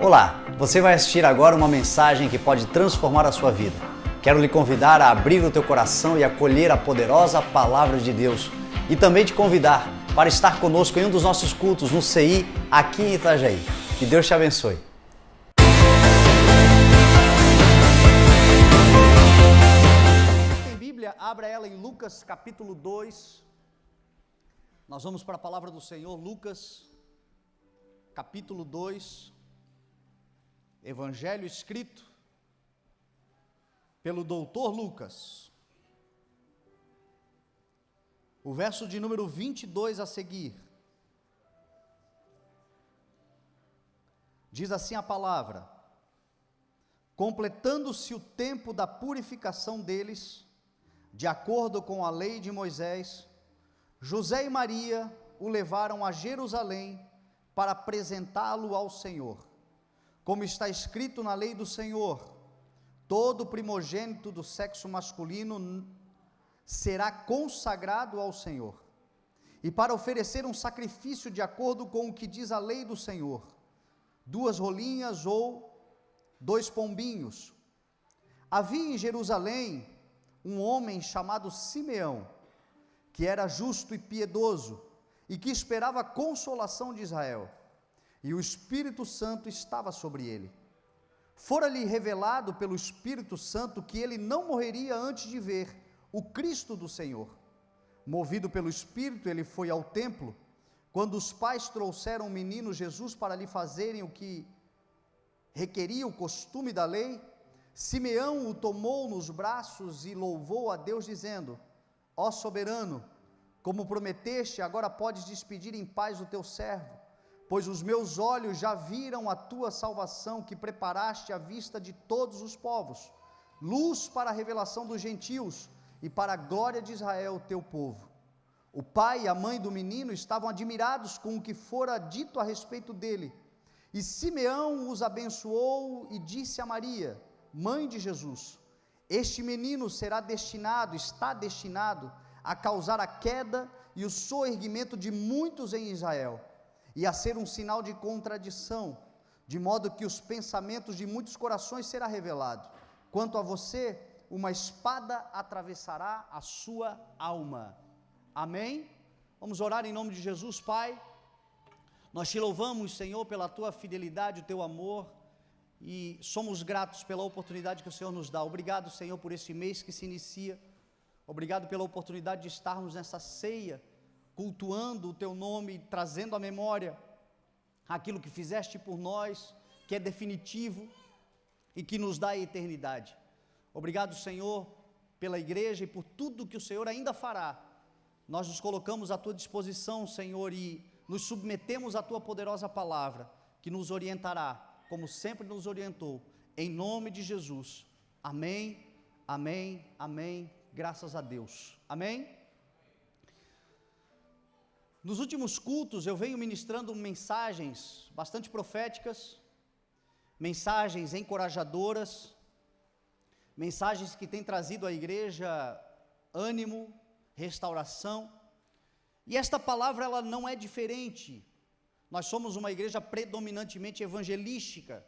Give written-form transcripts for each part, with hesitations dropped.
Olá, você vai assistir agora uma mensagem que pode transformar a sua vida. Quero lhe convidar a abrir o teu coração e acolher a poderosa Palavra de Deus. E também te convidar para estar conosco em um dos nossos cultos no CI, aqui em Itajaí. Que Deus te abençoe. Tem Bíblia? Abra ela em Lucas capítulo 2. Nós vamos para a Palavra do Senhor, Lucas capítulo 2. Evangelho escrito pelo doutor Lucas. O verso de número 22 a seguir. Diz assim a palavra: completando-se o tempo da purificação deles, de acordo com a lei de Moisés, José e Maria o levaram a Jerusalém para apresentá-lo ao Senhor. Como está escrito na lei do Senhor, todo primogênito do sexo masculino será consagrado ao Senhor, e para oferecer um sacrifício de acordo com o que diz a lei do Senhor, 2 rolinhas ou 2 pombinhos. Havia em Jerusalém um homem chamado Simeão, que era justo e piedoso, e que esperava a consolação de Israel, e o Espírito Santo estava sobre ele. Fora-lhe revelado pelo Espírito Santo que ele não morreria antes de ver o Cristo do Senhor. Movido pelo Espírito, ele foi ao templo. Quando os pais trouxeram o menino Jesus para lhe fazerem o que requeria o costume da lei, Simeão o tomou nos braços e louvou a Deus, dizendo: ó soberano, como prometeste, agora podes despedir em paz o teu servo, pois os meus olhos já viram a tua salvação, que preparaste à vista de todos os povos, luz para a revelação dos gentios e para a glória de Israel, teu povo. O pai e a mãe do menino estavam admirados com o que fora dito a respeito dele, e Simeão os abençoou e disse a Maria, mãe de Jesus: este menino está destinado a causar a queda e o soerguimento de muitos em Israel, e a ser um sinal de contradição, de modo que os pensamentos de muitos corações será revelado. Quanto a você, uma espada atravessará a sua alma. Amém? Vamos orar em nome de Jesus. Pai, nós te louvamos, Senhor, pela tua fidelidade, o teu amor, e somos gratos pela oportunidade que o Senhor nos dá. Obrigado, Senhor, por esse mês que se inicia. Obrigado pela oportunidade de estarmos nessa ceia, cultuando o teu nome, trazendo à memória aquilo que fizeste por nós, que é definitivo e que nos dá a eternidade. Obrigado, Senhor, pela igreja e por tudo que o Senhor ainda fará. Nós nos colocamos à tua disposição, Senhor, e nos submetemos à tua poderosa palavra, que nos orientará, como sempre nos orientou, em nome de Jesus. Amém, amém, amém, graças a Deus. Amém? Nos últimos cultos eu venho ministrando mensagens bastante proféticas, mensagens encorajadoras, mensagens que têm trazido à igreja ânimo, restauração, e esta palavra ela não é diferente. Nós somos uma igreja predominantemente evangelística,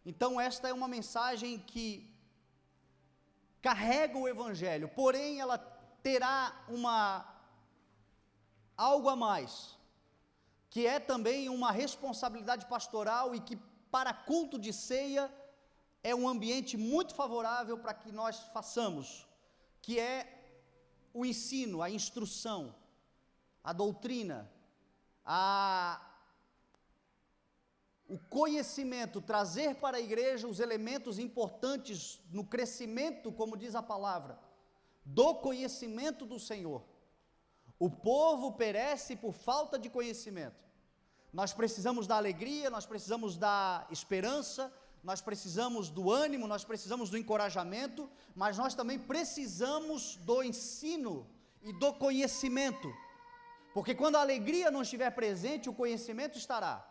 então esta é uma mensagem que carrega o evangelho, porém ela terá algo a mais, que é também uma responsabilidade pastoral, e que para culto de ceia é um ambiente muito favorável para que nós façamos, que é o ensino, a instrução, a doutrina, o conhecimento, trazer para a igreja os elementos importantes no crescimento, como diz a palavra, do conhecimento do Senhor. O povo perece por falta de conhecimento. Nós precisamos da alegria, nós precisamos da esperança, nós precisamos do ânimo, nós precisamos do encorajamento, mas nós também precisamos do ensino e do conhecimento, porque quando a alegria não estiver presente, o conhecimento estará.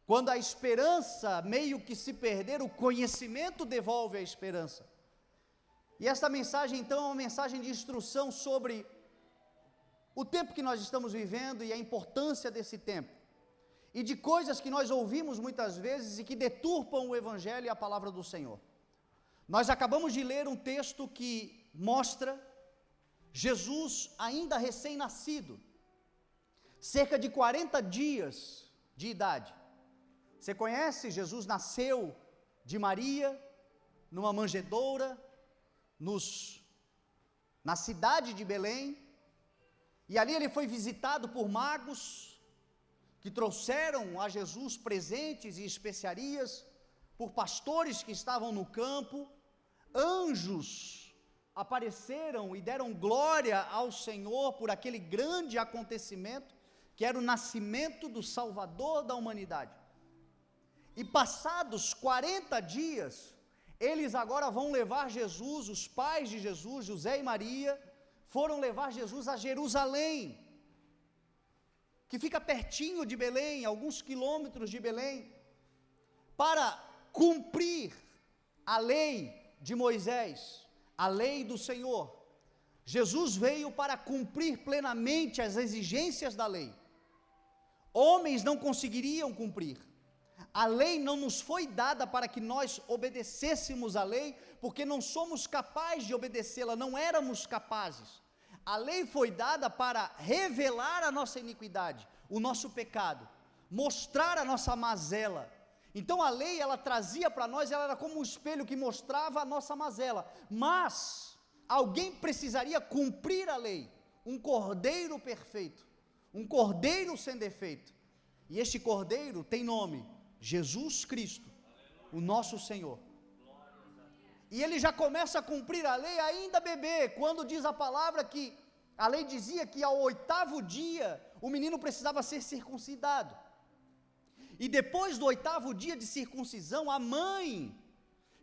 Quando a esperança meio que se perder, o conhecimento devolve a esperança. E esta mensagem então é uma mensagem de instrução sobre o tempo que nós estamos vivendo e a importância desse tempo. e de coisas que nós ouvimos muitas vezes e que deturpam o Evangelho e a palavra do Senhor. Nós acabamos de ler um texto que mostra Jesus ainda recém-nascido, cerca de 40 dias de idade. Você conhece? Jesus nasceu de Maria, numa manjedoura, na cidade de Belém, e ali ele foi visitado por magos, que trouxeram a Jesus presentes e especiarias, por pastores que estavam no campo, anjos apareceram e deram glória ao Senhor por aquele grande acontecimento, que era o nascimento do Salvador da humanidade. E passados 40 dias, eles agora vão levar Jesus, os pais de Jesus, José e Maria, foram levar Jesus a Jerusalém, que fica pertinho de Belém, alguns quilômetros de Belém, para cumprir a lei de Moisés, a lei do Senhor. Jesus veio para cumprir plenamente as exigências da lei. Homens não conseguiriam cumprir. A lei não nos foi dada para que nós obedecêssemos a lei, porque não somos capazes de obedecê-la, não éramos capazes. A lei foi dada para revelar a nossa iniquidade, o nosso pecado, mostrar a nossa mazela. Então a lei, ela trazia para nós, ela era como um espelho que mostrava a nossa mazela, mas alguém precisaria cumprir a lei, um cordeiro perfeito, um cordeiro sem defeito, e este cordeiro tem nome, Jesus Cristo, o nosso Senhor. E ele já começa a cumprir a lei ainda bebê, quando diz a palavra que a lei dizia que ao 8º dia o menino precisava ser circuncidado. E depois do 8º dia de circuncisão, a mãe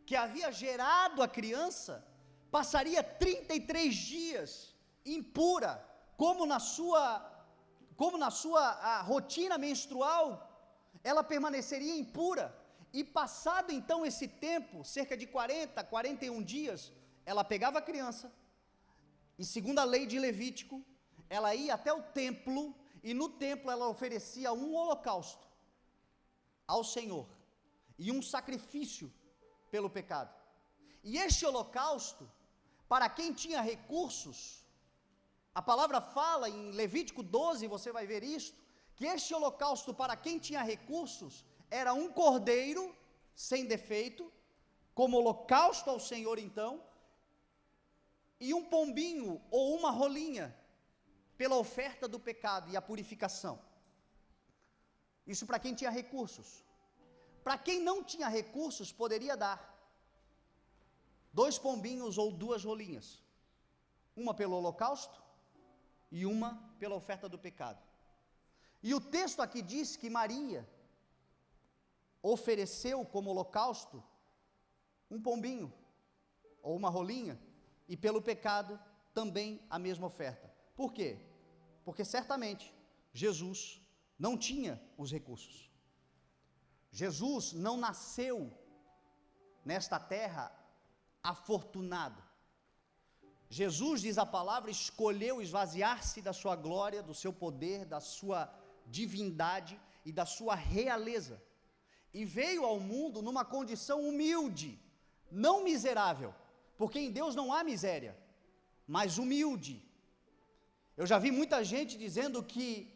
que havia gerado a criança passaria 33 dias impura, como na sua rotina menstrual, ela permaneceria impura. E passado então esse tempo, cerca de 41 dias, ela pegava a criança, e segundo a lei de Levítico, ela ia até o templo, e no templo ela oferecia um holocausto ao Senhor, e um sacrifício pelo pecado. E este holocausto, para quem tinha recursos, a palavra fala em Levítico 12, você vai ver isto, que este holocausto para quem tinha recursos, era um cordeiro sem defeito, como holocausto ao Senhor então, e um pombinho ou uma rolinha, pela oferta do pecado e a purificação. Isso para quem tinha recursos. Para quem não tinha recursos, poderia dar 2 pombinhos ou 2 rolinhas, uma pelo holocausto e uma pela oferta do pecado. E o texto aqui diz que Maria ofereceu como holocausto um pombinho ou uma rolinha, e pelo pecado também a mesma oferta. Por quê? Porque certamente Jesus não tinha os recursos. Jesus não nasceu nesta terra afortunado. Jesus, diz a palavra, escolheu esvaziar-se da sua glória, do seu poder, da sua divindade e da sua realeza, e veio ao mundo numa condição humilde, não miserável, porque em Deus não há miséria, mas humilde. Eu já vi muita gente dizendo que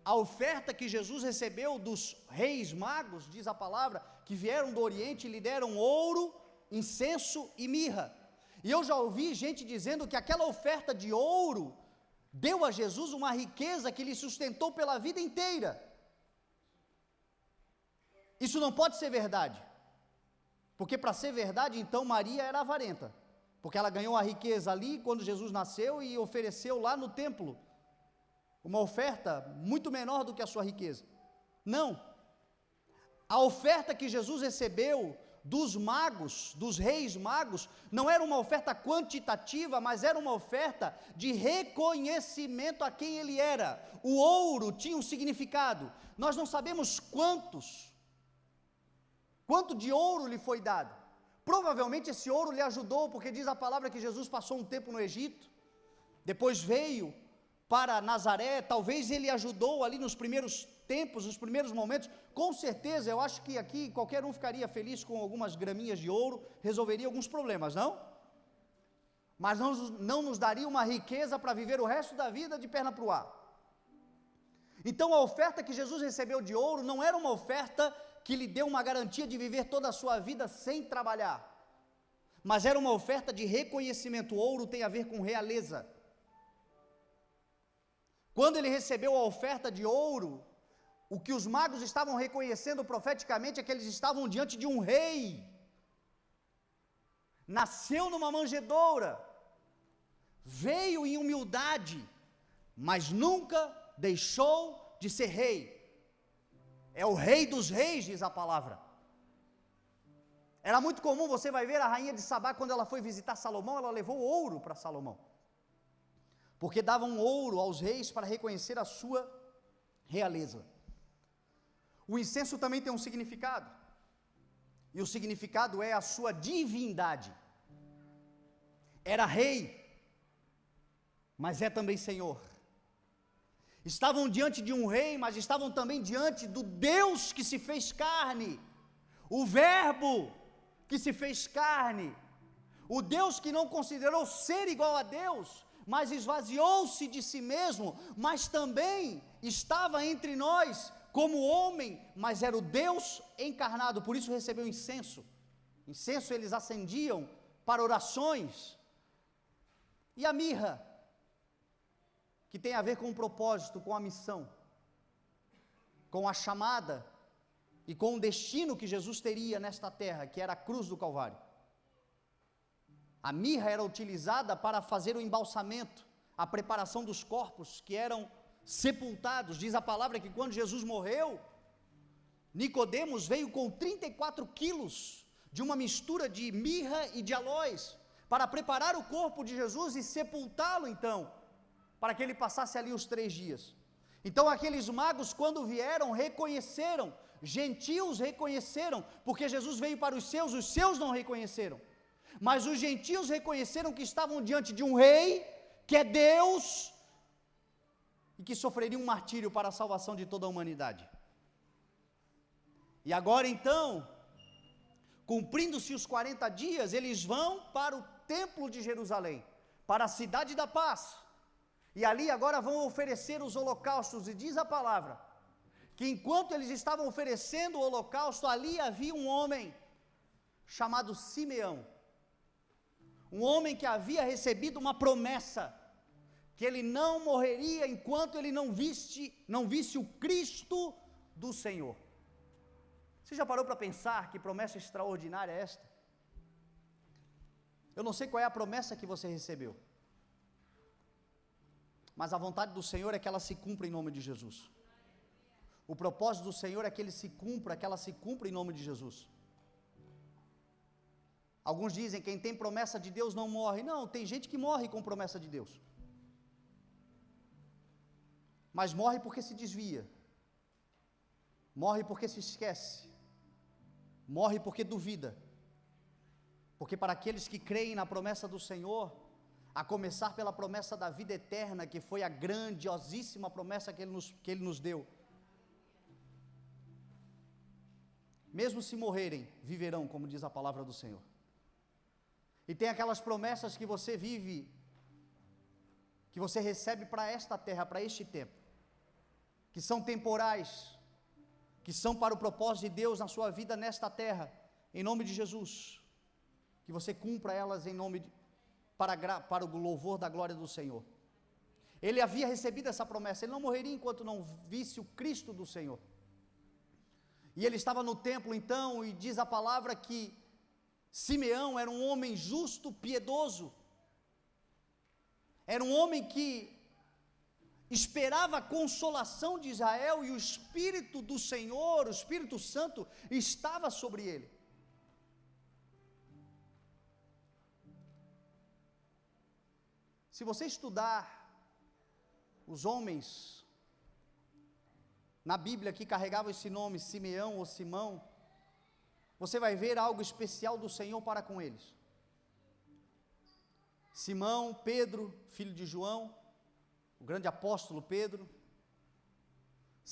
a oferta que Jesus recebeu dos reis magos, diz a palavra, que vieram do Oriente e lhe deram ouro, incenso e mirra. E eu já ouvi gente dizendo que aquela oferta de ouro deu a Jesus uma riqueza que lhe sustentou pela vida inteira. Isso não pode ser verdade, porque para ser verdade, então Maria era avarenta, porque ela ganhou a riqueza ali quando Jesus nasceu e ofereceu lá no templo uma oferta muito menor do que a sua riqueza. Não, a oferta que Jesus recebeu dos magos, dos reis magos, não era uma oferta quantitativa, mas era uma oferta de reconhecimento a quem ele era. O ouro tinha um significado, nós não sabemos quanto de ouro lhe foi dado. Provavelmente esse ouro lhe ajudou, porque diz a palavra que Jesus passou um tempo no Egito, depois veio para Nazaré, talvez ele ajudou ali nos primeiros tempos, nos primeiros momentos, com certeza, eu acho que aqui qualquer um ficaria feliz com algumas graminhas de ouro, resolveria alguns problemas, não? Mas não nos daria uma riqueza para viver o resto da vida de perna para o ar. Então a oferta que Jesus recebeu de ouro não era uma oferta que lhe deu uma garantia de viver toda a sua vida sem trabalhar, mas era uma oferta de reconhecimento. O ouro tem a ver com realeza. Quando ele recebeu a oferta de ouro, o que os magos estavam reconhecendo profeticamente é que eles estavam diante de um rei. Nasceu numa manjedoura, veio em humildade, mas nunca deixou de ser rei. É o rei dos reis, diz a palavra. Era muito comum, você vai ver a rainha de Sabá, quando ela foi visitar Salomão, ela levou ouro para Salomão, porque davam ouro aos reis para reconhecer a sua realeza. O incenso também tem um significado, e o significado é a sua divindade. Era rei, mas é também Senhor. Estavam diante de um rei, mas estavam também diante do Deus que se fez carne, o Verbo que se fez carne, o Deus que não considerou ser igual a Deus, mas esvaziou-se de si mesmo, mas também estava entre nós como homem, mas era o Deus encarnado. Por isso recebeu incenso. Incenso eles acendiam para orações. E a mirra, que tem a ver com o propósito, com a missão, com a chamada e com o destino que Jesus teria nesta terra, que era a cruz do Calvário. A mirra era utilizada para fazer o embalsamento, a preparação dos corpos que eram sepultados. Diz a palavra que quando Jesus morreu, Nicodemos veio com 34 quilos de uma mistura de mirra e de aloés, para preparar o corpo de Jesus e sepultá-lo então, para que ele passasse ali os 3 dias. Então aqueles magos, quando vieram, reconheceram, gentios reconheceram, porque Jesus veio para os seus não reconheceram, mas os gentios reconheceram que estavam diante de um rei, que é Deus, e que sofreria um martírio para a salvação de toda a humanidade. E agora então, cumprindo-se os 40 dias, eles vão para o templo de Jerusalém, para a cidade da paz, e ali agora vão oferecer os holocaustos. E diz a palavra, que enquanto eles estavam oferecendo o holocausto, ali havia um homem, chamado Simeão, um homem que havia recebido uma promessa, que ele não morreria enquanto ele não visse o Cristo do Senhor. Você já parou para pensar que promessa extraordinária é esta? Eu não sei qual é a promessa que você recebeu, mas a vontade do Senhor é que ela se cumpra em nome de Jesus. O propósito do Senhor é que ele se cumpra, que ela se cumpra em nome de Jesus. Alguns dizem que quem tem promessa de Deus não morre. Não, tem gente que morre com promessa de Deus, mas morre porque se desvia, morre porque se esquece, morre porque duvida, porque para aqueles que creem na promessa do Senhor, a começar pela promessa da vida eterna, que foi a grandiosíssima promessa que Ele nos deu, mesmo se morrerem, viverão, como diz a palavra do Senhor. E tem aquelas promessas que você vive, que você recebe para esta terra, para este tempo, que são temporais, que são para o propósito de Deus na sua vida nesta terra, em nome de Jesus, que você cumpra elas em nome para o louvor da glória do Senhor. Ele havia recebido essa promessa, ele não morreria enquanto não visse o Cristo do Senhor. E ele estava no templo então, e diz a palavra que Simeão era um homem justo, piedoso, era um homem que esperava a consolação de Israel, e o Espírito do Senhor, o Espírito Santo, estava sobre ele. Se você estudar os homens na Bíblia que carregavam esse nome, Simeão ou Simão, você vai ver algo especial do Senhor para com eles. Simão, Pedro, filho de João, o grande apóstolo Pedro,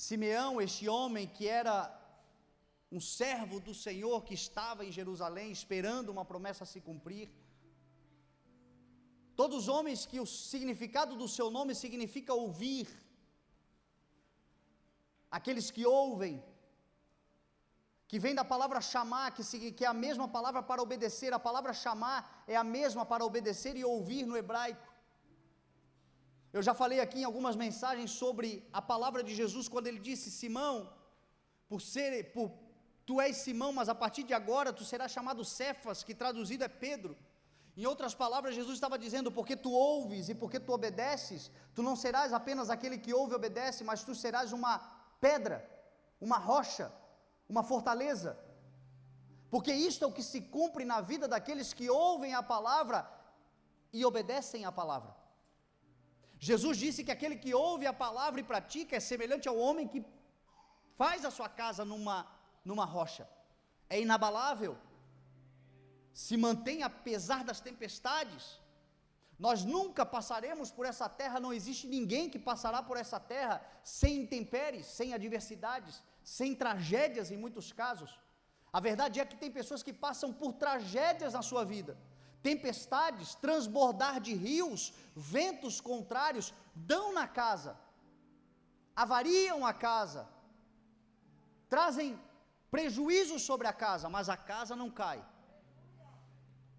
Simeão, este homem que era um servo do Senhor, que estava em Jerusalém esperando uma promessa se cumprir, todos homens que o significado do seu nome significa ouvir, aqueles que ouvem, que vem da palavra chamar, que é a mesma palavra para obedecer. A palavra chamar é a mesma para obedecer e ouvir no hebraico. Eu já falei aqui em algumas mensagens sobre a palavra de Jesus, quando ele disse: Simão, tu és Simão, mas a partir de agora tu serás chamado Cefas, que traduzido é Pedro. Em outras palavras, Jesus estava dizendo: porque tu ouves e porque tu obedeces, tu não serás apenas aquele que ouve e obedece, mas tu serás uma pedra, uma rocha, uma fortaleza, porque isto é o que se cumpre na vida daqueles que ouvem a palavra e obedecem a palavra. Jesus disse que aquele que ouve a palavra e pratica é semelhante ao homem que faz a sua casa numa rocha, é inabalável, se mantém apesar das tempestades. Nós nunca passaremos por essa terra, não existe ninguém que passará por essa terra sem intempéries, sem adversidades, sem tragédias em muitos casos. A verdade é que tem pessoas que passam por tragédias na sua vida, tempestades, transbordar de rios, ventos contrários, dão na casa, avariam a casa, trazem prejuízos sobre a casa, mas a casa não cai,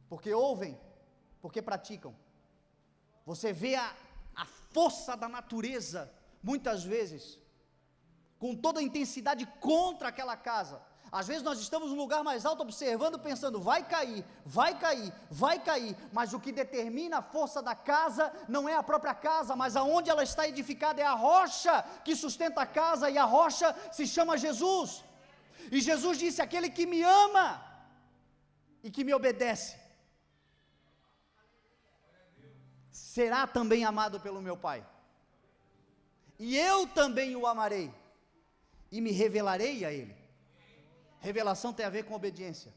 porque ouvem, porque praticam. Você vê a força da natureza, muitas vezes, com toda a intensidade contra aquela casa. Às vezes nós estamos no lugar mais alto observando, pensando: vai cair, vai cair, vai cair, mas o que determina a força da casa não é a própria casa, mas aonde ela está edificada, é a rocha que sustenta a casa, e a rocha se chama Jesus. E Jesus disse: aquele que me ama e que me obedece, será também amado pelo meu Pai, e eu também o amarei, e me revelarei a ele. Revelação tem a ver com obediência,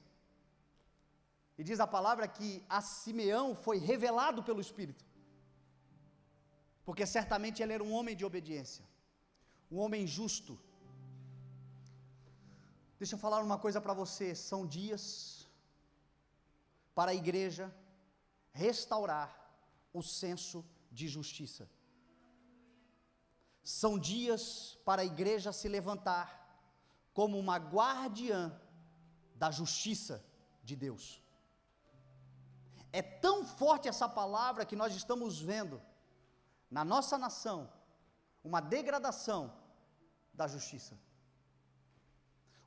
e diz a palavra que a Simeão foi revelado pelo Espírito, porque certamente ele era um homem de obediência, um homem justo. Deixa eu falar uma coisa para você: são dias para a igreja restaurar o senso de justiça. São dias para a igreja se levantar como uma guardiã da justiça de Deus. É tão forte essa palavra que nós estamos vendo na nossa nação uma degradação da justiça.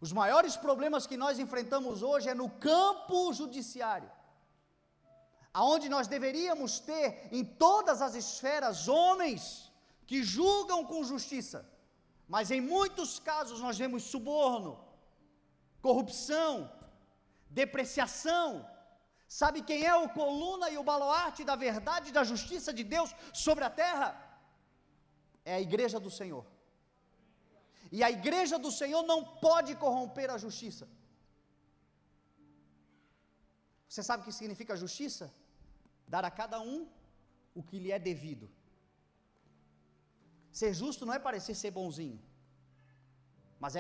Os maiores problemas que nós enfrentamos hoje é no campo judiciário, aonde nós deveríamos ter em todas as esferas homens que julgam com justiça, mas em muitos casos nós vemos suborno, corrupção, depreciação. Sabe quem é o coluna e o baluarte da verdade e da justiça de Deus sobre a terra? É a igreja do Senhor. E a igreja do Senhor não pode corromper a justiça. Você sabe o que significa justiça? Dar a cada um o que lhe é devido. Ser justo não é parecer ser bonzinho, mas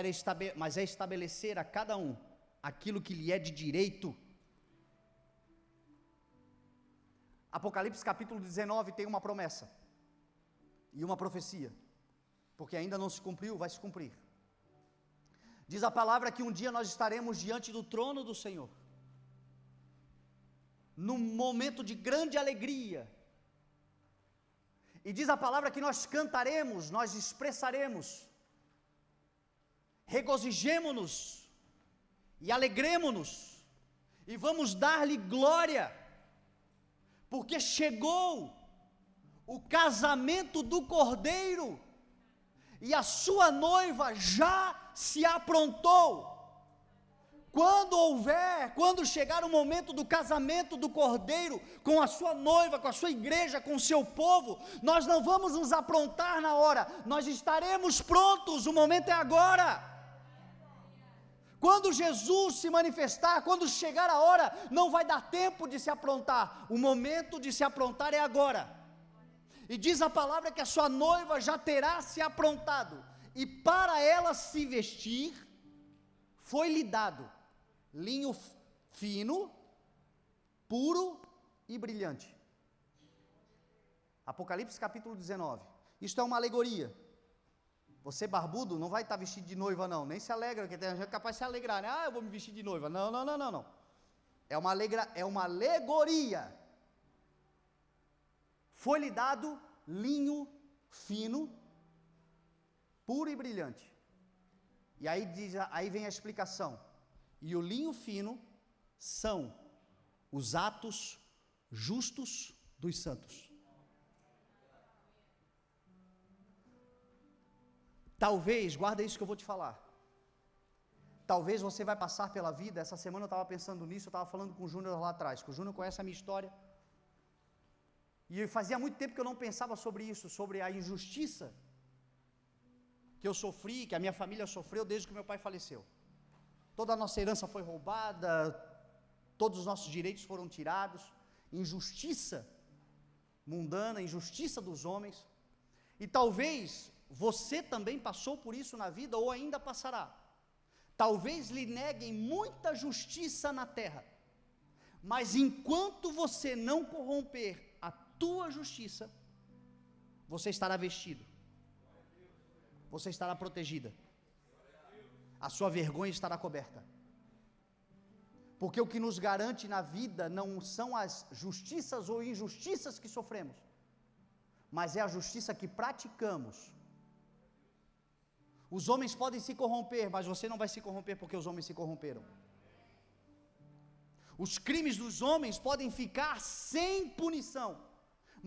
é estabelecer a cada um aquilo que lhe é de direito. Apocalipse capítulo 19 tem uma promessa e uma profecia, porque ainda não se cumpriu, vai se cumprir. Diz a palavra que um dia nós estaremos diante do trono do Senhor, num momento de grande alegria, e diz a palavra que nós cantaremos, nós expressaremos, regozijemo-nos e alegremo-nos, e vamos dar-lhe glória, porque chegou o casamento do Cordeiro, e a sua noiva já se aprontou. Quando chegar o momento do casamento do Cordeiro com a sua noiva, com a sua igreja, com o seu povo, nós não vamos nos aprontar na hora, nós estaremos prontos, o momento é agora. Quando Jesus se manifestar, quando chegar a hora, não vai dar tempo de se aprontar, o momento de se aprontar é agora. E diz a palavra que a sua noiva já terá se aprontado, e para ela se vestir, foi-lhe dado linho fino, puro e brilhante. Apocalipse capítulo 19. Isto é uma alegoria. Você barbudo não vai estar vestido de noiva não, nem se alegra, porque tem gente capaz de se alegrar, né? Eu vou me vestir de noiva. Não. É uma alegoria. Foi-lhe dado linho fino, puro e brilhante. E aí vem a explicação. E o linho fino são os atos justos dos santos. Talvez, guarda isso que eu vou te falar. Talvez você vai passar pela vida. Essa semana eu estava pensando nisso, eu estava falando com o Júnior lá atrás, que o Júnior conhece a minha história. E fazia muito tempo que eu não pensava sobre isso, sobre a injustiça que eu sofri, que a minha família sofreu desde que meu pai faleceu. Toda a nossa herança foi roubada, todos os nossos direitos foram tirados, injustiça mundana, injustiça dos homens. E talvez você também passou por isso na vida ou ainda passará. Talvez lhe neguem muita justiça na terra, mas enquanto você não corromper a tua justiça, você estará vestido, você estará protegida, a sua vergonha estará coberta, porque o que nos garante na vida não são as justiças ou injustiças que sofremos, mas é a justiça que praticamos. Os homens podem se corromper, mas você não vai se corromper porque os homens se corromperam. Os crimes dos homens podem ficar sem punição,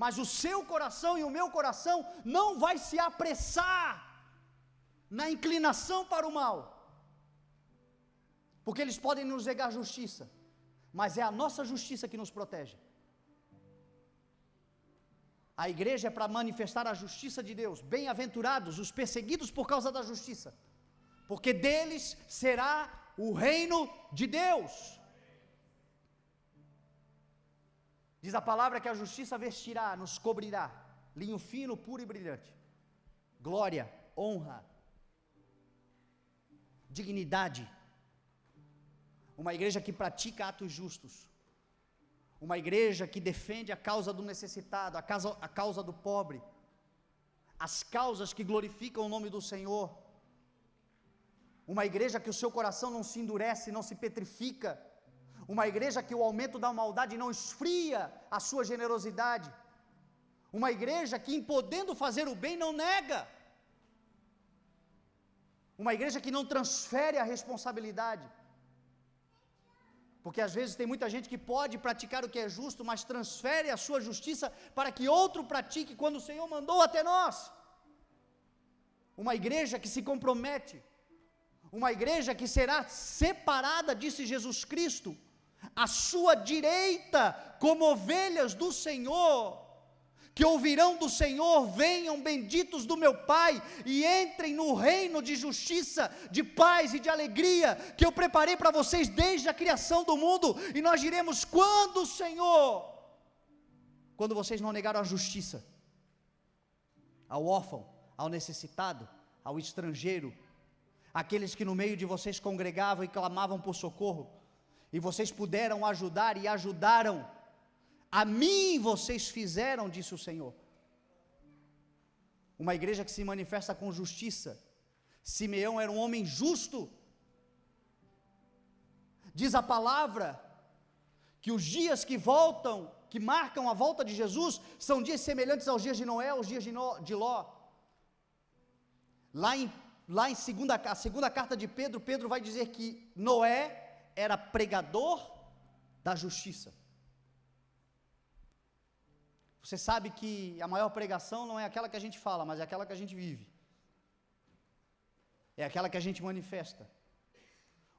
mas o seu coração e o meu coração não vai se apressar na inclinação para o mal, porque eles podem nos negar justiça, mas é a nossa justiça que nos protege. A igreja é para manifestar a justiça de Deus. Bem-aventurados os perseguidos por causa da justiça, porque deles será o reino de Deus. Diz a palavra que a justiça vestirá, nos cobrirá, linho fino, puro e brilhante. Glória, honra, dignidade. Uma igreja que pratica atos justos. Uma igreja que defende a causa do necessitado, a causa do pobre. As causas que glorificam o nome do Senhor. Uma igreja que o seu coração não se endurece, não se petrifica. Uma igreja que o aumento da maldade não esfria a sua generosidade. Uma igreja que, em podendo fazer o bem, não nega. Uma igreja que não transfere a responsabilidade. Porque às vezes tem muita gente que pode praticar o que é justo, mas transfere a sua justiça para que outro pratique quando o Senhor mandou até nós. Uma igreja que se compromete. Uma igreja que será separada, disse Jesus Cristo, à sua direita, como ovelhas do Senhor, que ouvirão do Senhor: venham benditos do meu Pai, e entrem no reino de justiça, de paz e de alegria, que eu preparei para vocês desde a criação do mundo. E nós diremos: quando o Senhor? Quando vocês não negaram a justiça ao órfão, ao necessitado, ao estrangeiro, aqueles que no meio de vocês congregavam e clamavam por socorro, e vocês puderam ajudar e ajudaram. A mim vocês fizeram, disse o Senhor. Uma igreja que se manifesta com justiça. Simeão era um homem justo. Diz a palavra que os dias que voltam, que marcam a volta de Jesus, são dias semelhantes aos dias de Noé, aos dias de Ló. Lá em a segunda carta de Pedro, Pedro vai dizer que Noé era pregador da justiça. Você sabe que a maior pregação não é aquela que a gente fala, mas é aquela que a gente vive. É aquela que a gente manifesta.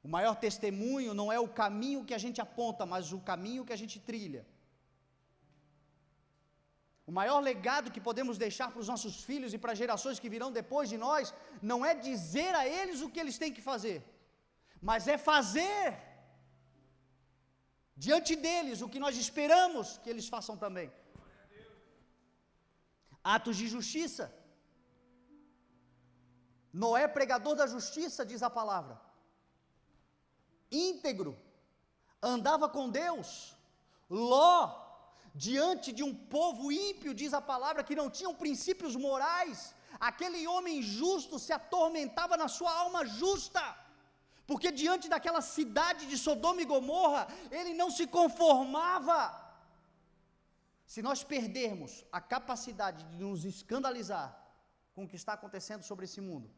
O maior testemunho não é o caminho que a gente aponta, mas o caminho que a gente trilha. O maior legado que podemos deixar para os nossos filhos e para as gerações que virão depois de nós, não é dizer a eles o que eles têm que fazer, mas é fazer diante deles o que nós esperamos que eles façam também. atos de justiça. Noé, pregador da justiça, diz a palavra, íntegro, andava com Deus. Ló, diante de um povo ímpio, diz a palavra, que não tinham princípios morais, aquele homem justo se atormentava na sua alma justa, porque diante daquela cidade de Sodoma e Gomorra, ele não se conformava. Se nós perdermos a capacidade de nos escandalizar com o que está acontecendo sobre esse mundo,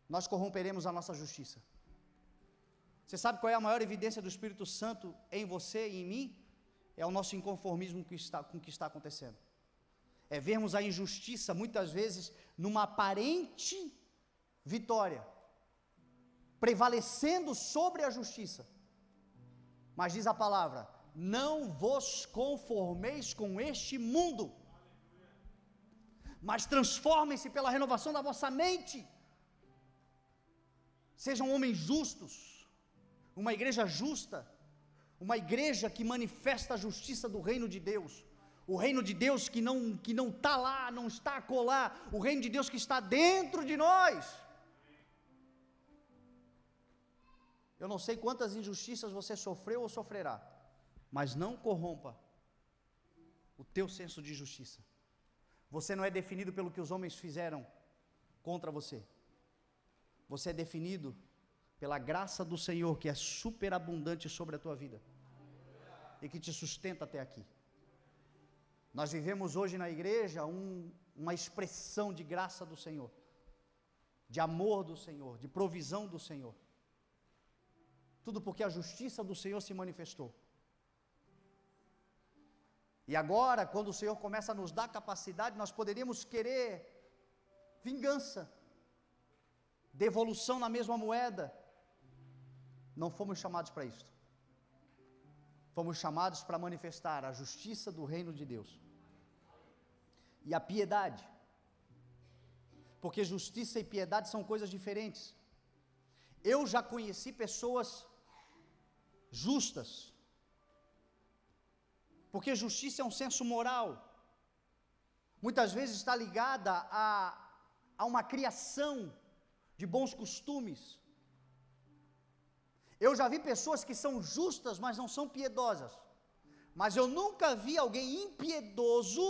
nós corromperemos a nossa justiça. Você sabe qual é a maior evidência do Espírito Santo em você e em mim? É o nosso inconformismo com o que está acontecendo. É vermos a injustiça, muitas vezes, numa aparente vitória, prevalecendo sobre a justiça. Mas diz a palavra, não vos conformeis com este mundo, mas transformem-se pela renovação da vossa mente. Sejam homens justos, uma igreja justa, uma igreja que manifesta a justiça do reino de Deus, o reino de Deus que não está lá, não está acolá, o reino de Deus que está dentro de nós. Eu não sei quantas injustiças você sofreu ou sofrerá, mas não corrompa o teu senso de justiça. Você não é definido pelo que os homens fizeram contra você. Você é definido pela graça do Senhor, que é superabundante sobre a tua vida e que te sustenta até aqui. Nós vivemos hoje na igreja uma expressão de graça do Senhor, de amor do Senhor, de provisão do Senhor. Tudo porque a justiça do Senhor se manifestou. E agora, quando o Senhor começa a nos dar capacidade, nós poderíamos querer vingança, devolução na mesma moeda. Não fomos chamados para isso. Fomos chamados para manifestar a justiça do reino de Deus e a piedade, porque justiça e piedade são coisas diferentes. Eu já conheci pessoas justas, porque justiça é um senso moral, muitas vezes está ligada a uma criação de bons costumes. Eu já vi pessoas que são justas, mas não são piedosas, mas eu nunca vi alguém impiedoso,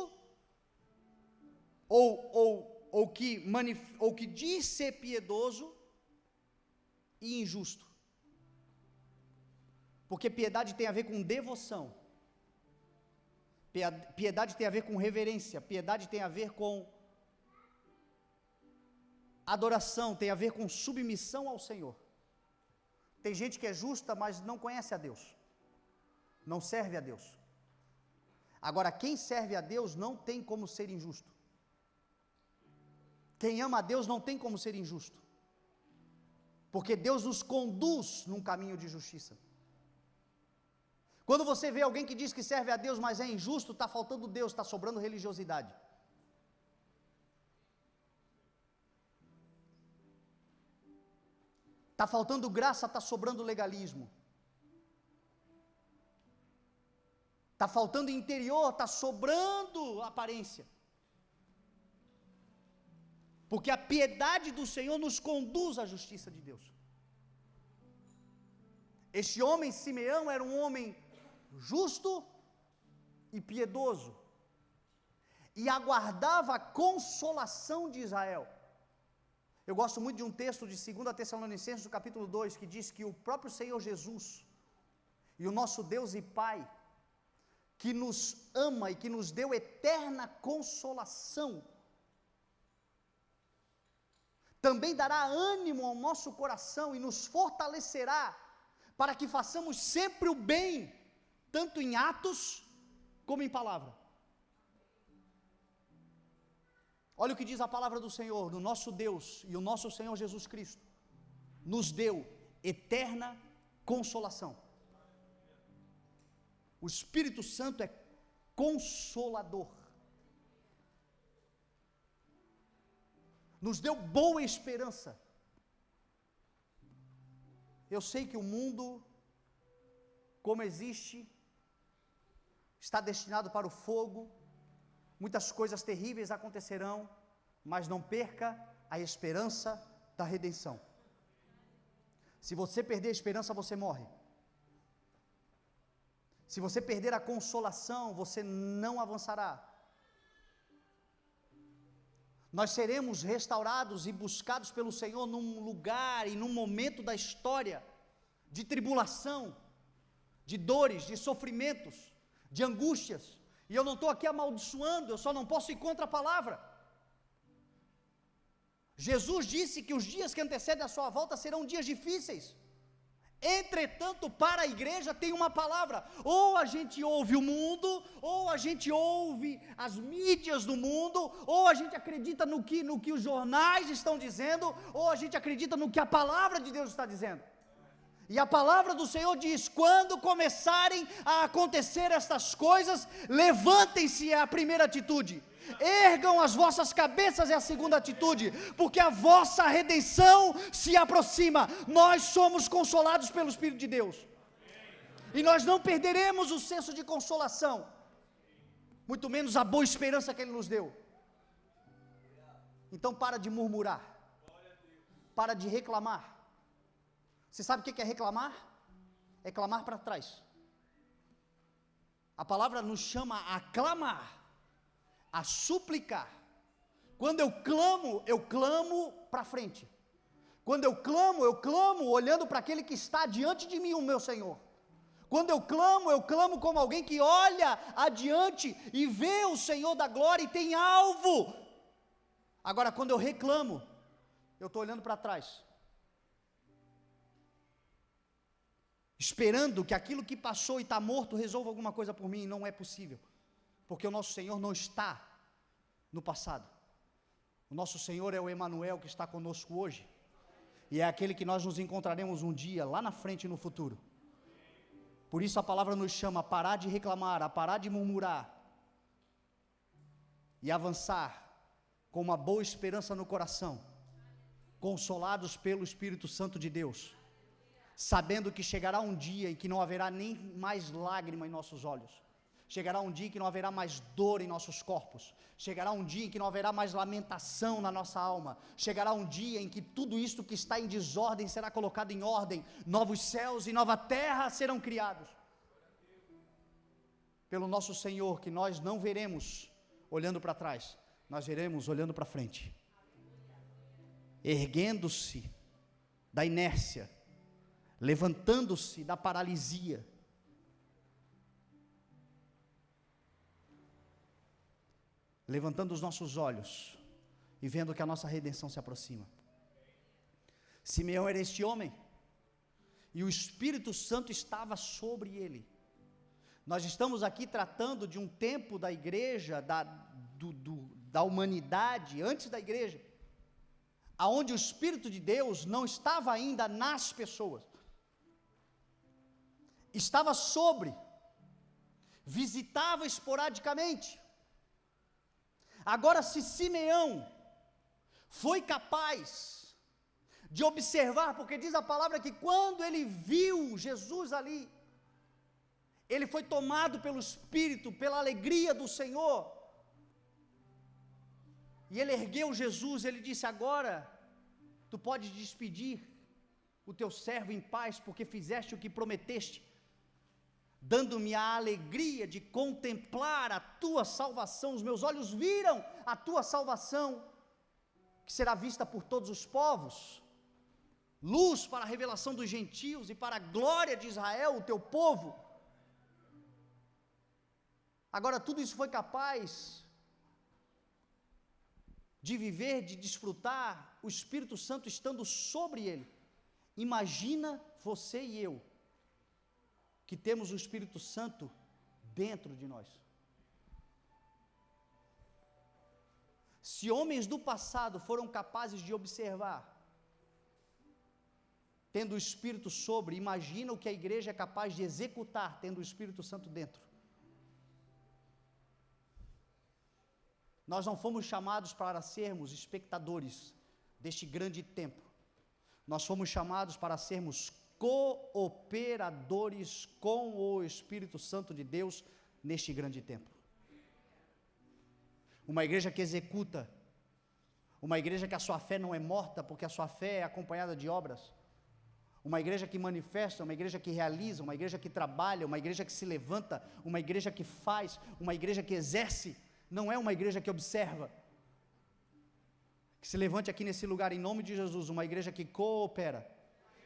ou que diz ser piedoso e injusto, porque piedade tem a ver com devoção, piedade tem a ver com reverência, piedade tem a ver com adoração, tem a ver com submissão ao Senhor. Tem gente que é justa, mas não conhece a Deus, não serve a Deus. Agora, quem serve a Deus não tem como ser injusto. Quem ama a Deus não tem como ser injusto, porque Deus nos conduz num caminho de justiça. Quando você vê alguém que diz que serve a Deus, mas é injusto, está faltando Deus, está sobrando religiosidade. Está faltando graça, está sobrando legalismo. Está faltando interior, está sobrando aparência. Porque a piedade do Senhor nos conduz à justiça de Deus. Este homem, Simeão, era um homem justo e piedoso, e aguardava a consolação de Israel. Eu gosto muito de um texto de 2 Tessalonicenses, do capítulo 2, que diz que o próprio Senhor Jesus, e o nosso Deus e Pai, que nos ama e que nos deu eterna consolação, também dará ânimo ao nosso coração e nos fortalecerá, para que façamos sempre o bem, tanto em atos, como em palavra. Olha o que diz a palavra do Senhor, do nosso Deus e o nosso Senhor Jesus Cristo, nos deu eterna consolação. O Espírito Santo é consolador, nos deu boa esperança. Eu sei que o mundo, como existe, está destinado para o fogo, muitas coisas terríveis acontecerão, mas não perca a esperança da redenção. Se você perder a esperança, você morre. Se você perder a consolação, você não avançará. Nós seremos restaurados e buscados pelo Senhor num lugar e num momento da história de tribulação, de dores, de sofrimentos, de angústias. E eu não estou aqui amaldiçoando, eu só não posso ir contra a palavra. Jesus disse que os dias que antecedem a sua volta serão dias difíceis. Entretanto, para a igreja tem uma palavra: ou a gente ouve o mundo, ou a gente ouve as mídias do mundo, ou a gente acredita no que os jornais estão dizendo, ou a gente acredita no que a palavra de Deus está dizendo. E a palavra do Senhor diz: quando começarem a acontecer estas coisas, levantem-se, é a primeira atitude. Ergam as vossas cabeças, é a segunda atitude, porque a vossa redenção se aproxima. Nós somos consolados pelo Espírito de Deus, e nós não perderemos o senso de consolação, muito menos a boa esperança que Ele nos deu. Então para de murmurar, para de reclamar. Você sabe o que é reclamar? É clamar para trás. A palavra nos chama a clamar, a suplicar. Quando eu clamo para frente. Quando eu clamo olhando para aquele que está diante de mim, o meu Senhor. Quando eu clamo como alguém que olha adiante e vê o Senhor da glória e tem alvo. Agora, quando eu reclamo, eu estou olhando para trás, esperando que aquilo que passou e está morto resolva alguma coisa por mim. Não é possível, porque o nosso Senhor não está no passado. O nosso Senhor é o Emanuel, que está conosco hoje, e é aquele que nós nos encontraremos um dia, lá na frente, no futuro. Por isso a palavra nos chama a parar de reclamar, a parar de murmurar, e avançar com uma boa esperança no coração, consolados pelo Espírito Santo de Deus, sabendo que chegará um dia em que não haverá nem mais lágrima em nossos olhos, chegará um dia em que não haverá mais dor em nossos corpos, chegará um dia em que não haverá mais lamentação na nossa alma, chegará um dia em que tudo isto que está em desordem será colocado em ordem, novos céus e nova terra serão criados, pelo nosso Senhor, que nós não veremos olhando para trás, nós veremos olhando para frente, erguendo-se da inércia, levantando-se da paralisia, levantando os nossos olhos e vendo que a nossa redenção se aproxima. Simeão era este homem, e o Espírito Santo estava sobre ele. Nós estamos aqui tratando de um tempo da igreja, da humanidade, antes da igreja, aonde o Espírito de Deus não estava ainda nas pessoas, estava sobre, visitava esporadicamente. Agora, se Simeão foi capaz de observar, porque diz a palavra que quando ele viu Jesus ali, ele foi tomado pelo Espírito, pela alegria do Senhor, e ele ergueu Jesus, ele disse: agora, tu podes despedir o teu servo em paz, porque fizeste o que prometeste, dando-me a alegria de contemplar a tua salvação. Os meus olhos viram a tua salvação, que será vista por todos os povos, luz para a revelação dos gentios e para a glória de Israel, o teu povo. Agora, tudo isso foi capaz de viver, de desfrutar, o Espírito Santo estando sobre ele. Imagina você e eu, que temos o Espírito Santo dentro de nós. Se homens do passado foram capazes de observar, tendo o Espírito sobre, imagina o que a igreja é capaz de executar, tendo o Espírito Santo dentro. Nós não fomos chamados para sermos espectadores deste grande tempo, nós fomos chamados para sermos cooperadores com o Espírito Santo de Deus neste grande tempo. uma igreja que executa, uma igreja que a sua fé não é morta, porque a sua fé é acompanhada de obras, uma igreja que manifesta, uma igreja que realiza, uma igreja que trabalha, uma igreja que se levanta, uma igreja que faz, uma igreja que exerce, não é uma igreja que observa. Que se levante aqui nesse lugar em nome de Jesus, uma igreja que coopera,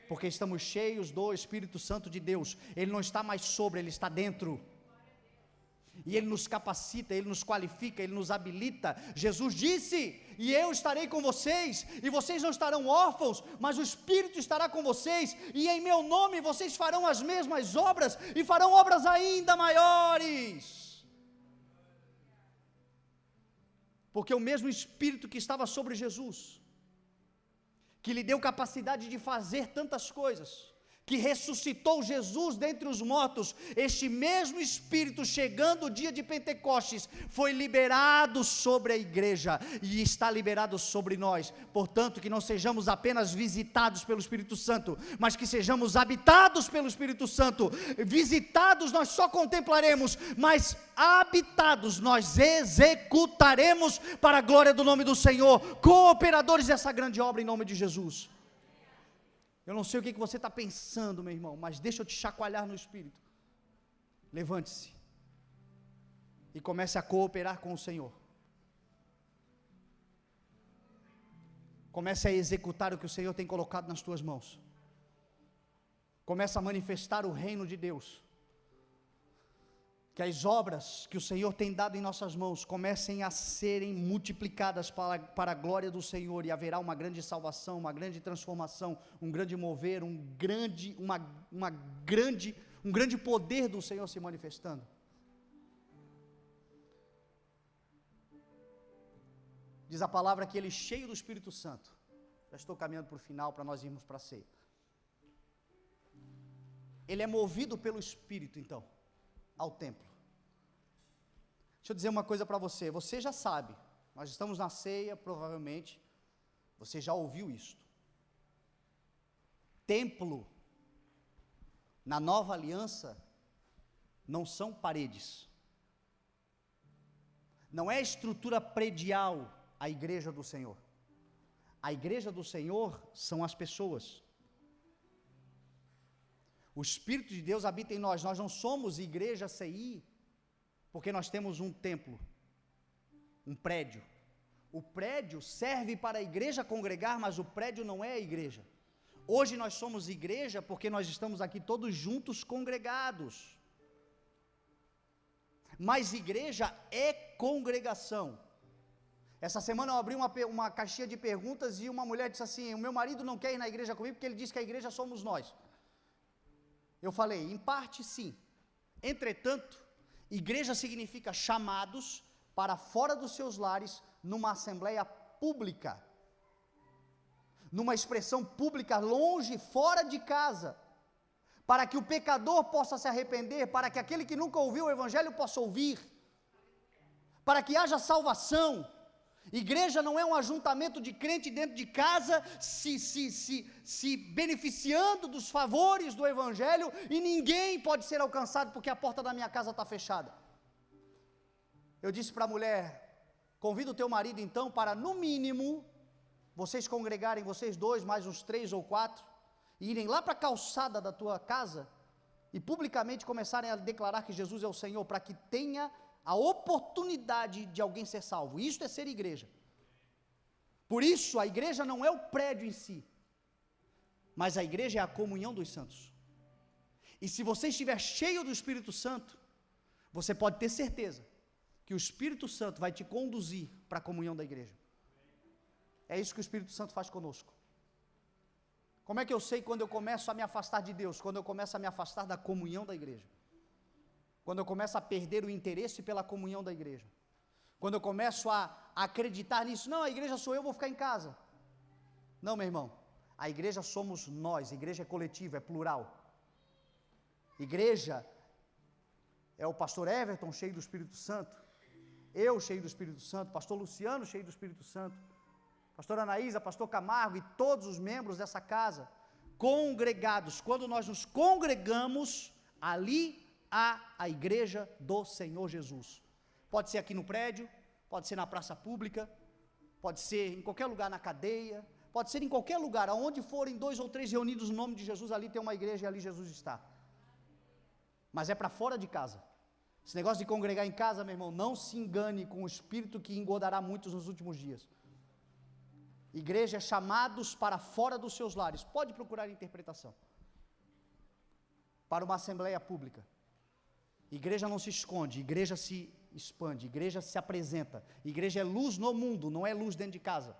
porque estamos cheios do Espírito Santo de Deus. Ele não está mais sobre, Ele está dentro, e Ele nos capacita, Ele nos qualifica, Ele nos habilita. Jesus disse: e eu estarei com vocês, e vocês não estarão órfãos, mas o Espírito estará com vocês, e em meu nome vocês farão as mesmas obras, e farão obras ainda maiores, porque o mesmo Espírito que estava sobre Jesus, que lhe deu capacidade de fazer tantas coisas, que ressuscitou Jesus dentre os mortos, este mesmo Espírito, chegando o dia de Pentecostes, foi liberado sobre a igreja, e está liberado sobre nós. Portanto, que não sejamos apenas visitados pelo Espírito Santo, mas que sejamos habitados pelo Espírito Santo. Visitados nós só contemplaremos, mas habitados nós executaremos para a glória do nome do Senhor, cooperadores dessa grande obra em nome de Jesus. Eu não sei o que você está pensando, meu irmão, mas deixa eu te chacoalhar no Espírito. Levante-se e comece a cooperar com o Senhor. Comece a executar o que o Senhor tem colocado nas tuas mãos. Comece a manifestar o reino de Deus. Que as obras que o Senhor tem dado em nossas mãos comecem a serem multiplicadas para a glória do Senhor, e haverá uma grande salvação, uma grande transformação, um grande mover, um grande poder do Senhor se manifestando. Diz a palavra que ele, cheio do Espírito Santo, já estou caminhando para o final, para nós irmos para a ceia. Ele é movido pelo Espírito, então, ao templo. Deixa eu dizer uma coisa para você, você já sabe, nós estamos na ceia, provavelmente, você já ouviu isto. Templo, na nova aliança, não são paredes, não é estrutura predial a igreja do Senhor. A igreja do Senhor são as pessoas. O Espírito de Deus habita em nós. Nós não somos igreja CI, porque nós temos um templo, um prédio. O prédio serve para a igreja congregar, mas o prédio não é a igreja. Hoje nós somos igreja porque nós estamos aqui todos juntos congregados. Mas igreja é congregação. Essa semana eu abri uma caixinha de perguntas e uma mulher disse assim: o meu marido não quer ir na igreja comigo porque ele diz que a igreja somos nós. Eu falei, em parte sim, entretanto, igreja significa chamados para fora dos seus lares, numa assembleia pública, numa expressão pública, longe, fora de casa, para que o pecador possa se arrepender, para que aquele que nunca ouviu o Evangelho possa ouvir, para que haja salvação. Igreja não é um ajuntamento de crente dentro de casa, se beneficiando dos favores do Evangelho, e ninguém pode ser alcançado porque a porta da minha casa está fechada. Eu disse para a mulher: convida o teu marido então para, no mínimo, vocês congregarem, vocês dois, mais uns 3 ou 4, e irem lá para a calçada da tua casa, e publicamente começarem a declarar que Jesus é o Senhor, para que tenha a oportunidade de alguém ser salvo. Isto é ser igreja. Por isso, a igreja não é o prédio em si, mas a igreja é a comunhão dos santos. E se você estiver cheio do Espírito Santo, você pode ter certeza que o Espírito Santo vai te conduzir para a comunhão da igreja. É isso que o Espírito Santo faz conosco. Como é que eu sei quando eu começo a me afastar de Deus? Quando eu começo a me afastar da comunhão da igreja. Quando eu começo a perder o interesse pela comunhão da igreja, quando eu começo a acreditar nisso, não, a igreja sou eu, vou ficar em casa. Não, meu irmão, a igreja somos nós, a igreja é coletiva, é plural. Igreja é o pastor Everton cheio do Espírito Santo, eu cheio do Espírito Santo, pastor Luciano cheio do Espírito Santo, pastor Anaísa, pastor Camargo e todos os membros dessa casa, congregados. Quando nós nos congregamos, ali há a igreja do Senhor Jesus. Pode ser aqui no prédio, pode ser na praça pública, pode ser em qualquer lugar na cadeia, pode ser em qualquer lugar, aonde forem 2 ou 3 reunidos no nome de Jesus, ali tem uma igreja e ali Jesus está. Mas é para fora de casa. Esse negócio de congregar em casa, meu irmão, não se engane com o espírito que engordará muitos nos últimos dias. Igreja chamados para fora dos seus lares, pode procurar interpretação. Para uma assembleia pública. Igreja não se esconde, igreja se expande, igreja se apresenta. Igreja é luz no mundo, não é luz dentro de casa.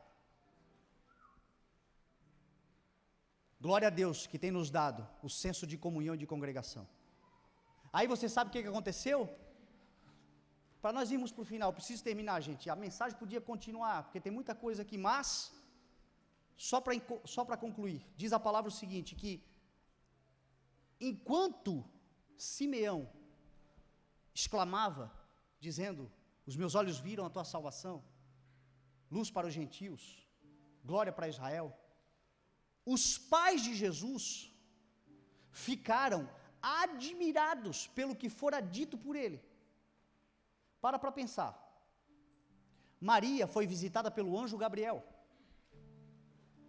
Glória a Deus que tem nos dado o senso de comunhão e de congregação. Aí você sabe o que aconteceu? Para nós irmos para o final, preciso terminar, gente. A mensagem podia continuar, porque tem muita coisa aqui, mas só para concluir, diz a palavra o seguinte, que enquanto Simeão exclamava, dizendo, os meus olhos viram a tua salvação, luz para os gentios, glória para Israel, os pais de Jesus ficaram admirados pelo que fora dito por ele. Para pensar, Maria foi visitada pelo anjo Gabriel,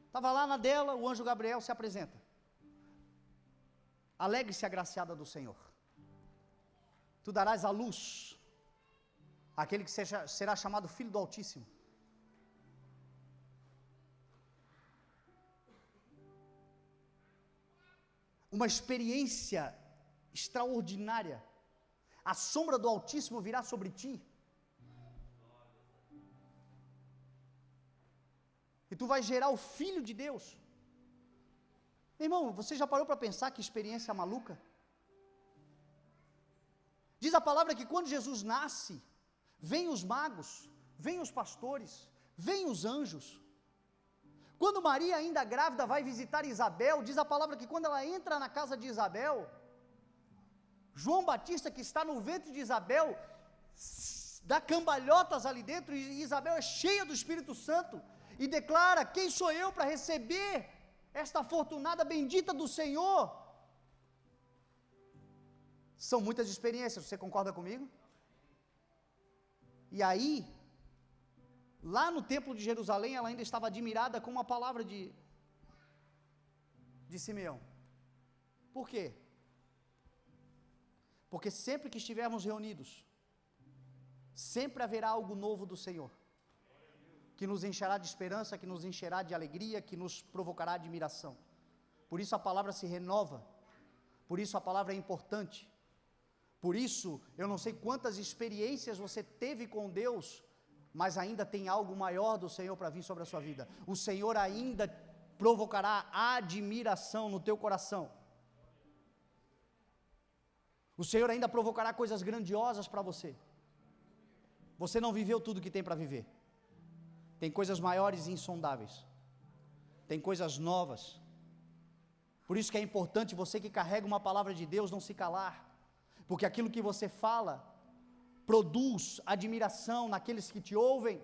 estava lá na dela, o anjo Gabriel se apresenta, alegre-se agraciada do Senhor, tu darás à luz, aquele que será chamado Filho do Altíssimo, uma experiência extraordinária, a sombra do Altíssimo virá sobre ti, e tu vais gerar o Filho de Deus. Irmão, você já parou para pensar que experiência maluca? Diz a palavra que quando Jesus nasce, vêm os magos, vêm os pastores, vêm os anjos. Quando Maria, ainda grávida, vai visitar Isabel, diz a palavra que quando ela entra na casa de Isabel, João Batista, que está no ventre de Isabel, dá cambalhotas ali dentro, e Isabel é cheia do Espírito Santo, e declara, quem sou eu para receber esta afortunada bendita do Senhor? São muitas experiências, você concorda comigo? E aí, lá no templo de Jerusalém, ela ainda estava admirada com uma palavra de Simeão. Por quê? Porque sempre que estivermos reunidos, sempre haverá algo novo do Senhor, que nos encherá de esperança, que nos encherá de alegria, que nos provocará admiração. Por isso a palavra se renova, por isso a palavra é importante, por isso eu não sei quantas experiências você teve com Deus, mas ainda tem algo maior do Senhor para vir sobre a sua vida. O Senhor ainda provocará admiração no teu coração. O Senhor ainda provocará coisas grandiosas para você. Você não viveu tudo que tem para viver. Tem coisas maiores e insondáveis. Tem coisas novas. Por isso que é importante você que carrega uma palavra de Deus não se calar. Porque aquilo que você fala produz admiração naqueles que te ouvem.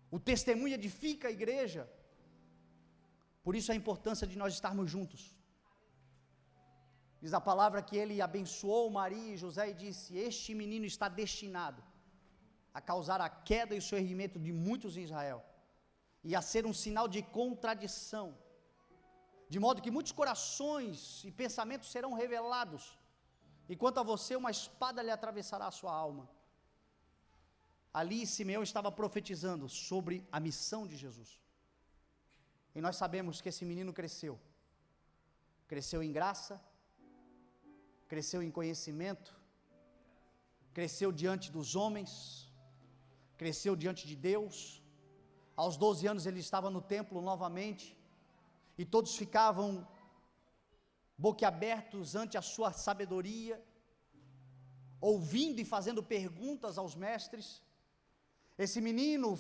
O testemunho edifica a igreja. Por isso a importância de nós estarmos juntos. Diz a palavra que ele abençoou Maria e José e disse, este menino está destinado a causar a queda e o surgimento de muitos em Israel, e a ser um sinal de contradição, de modo que muitos corações e pensamentos serão revelados, e quanto a você, uma espada lhe atravessará a sua alma. Ali Simeão estava profetizando sobre a missão de Jesus, e nós sabemos que esse menino cresceu em graça, cresceu em conhecimento, cresceu diante dos homens, cresceu diante de Deus. Aos 12 anos ele estava no templo novamente, e todos ficavam boquiabertos ante a sua sabedoria, ouvindo e fazendo perguntas aos mestres. Esse menino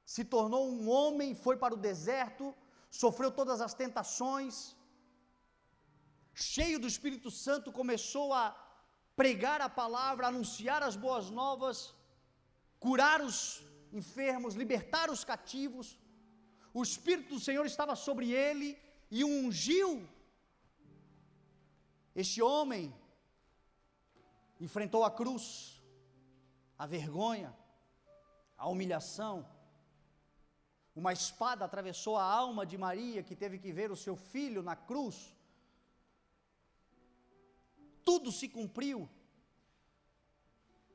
se tornou um homem, foi para o deserto, sofreu todas as tentações, cheio do Espírito Santo, começou a pregar a palavra, anunciar as boas novas, curar os enfermos, libertar os cativos. O Espírito do Senhor estava sobre ele e ungiu. Este homem enfrentou a cruz, a vergonha, a humilhação. Uma espada atravessou a alma de Maria, que teve que ver o seu filho na cruz. Tudo se cumpriu.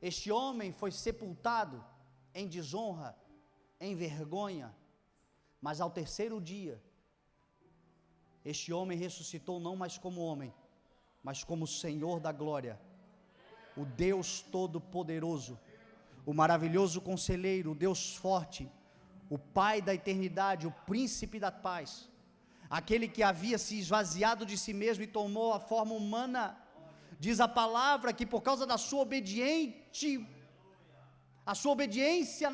Este homem foi sepultado em desonra, em vergonha, mas ao terceiro dia, este homem ressuscitou não mais como homem, mas como Senhor da glória, o Deus Todo-Poderoso, o maravilhoso Conselheiro, o Deus Forte, o Pai da eternidade, o Príncipe da paz, aquele que havia se esvaziado de si mesmo e tomou a forma humana. Diz a palavra que por causa da sua obediência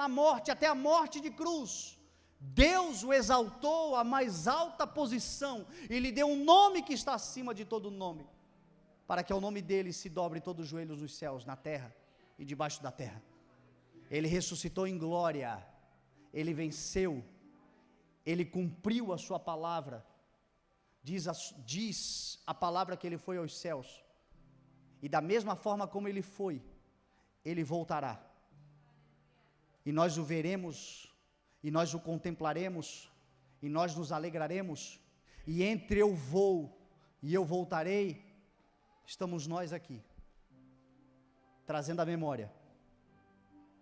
na morte, até a morte de cruz, Deus o exaltou à mais alta posição, e lhe deu um nome que está acima de todo nome, para que ao nome dele se dobre todos os joelhos nos céus, na terra e debaixo da terra. Ele ressuscitou em glória, ele venceu, ele cumpriu a sua palavra. Diz a palavra que ele foi aos céus, e da mesma forma como ele foi, ele voltará, e nós o veremos, e nós o contemplaremos, e nós nos alegraremos, e entre eu vou e eu voltarei, estamos nós aqui, trazendo a memória,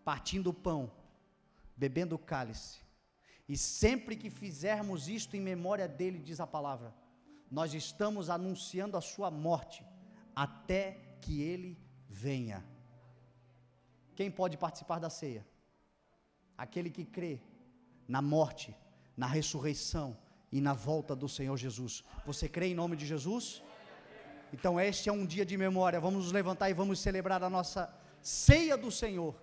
partindo o pão, bebendo o cálice, e sempre que fizermos isto em memória dele, diz a palavra, nós estamos anunciando a sua morte, até que ele venha. Quem pode participar da ceia? Aquele que crê na morte, na ressurreição e na volta do Senhor Jesus. Você crê em nome de Jesus? Então este é um dia de memória. Vamos nos levantar e vamos celebrar a nossa ceia do Senhor.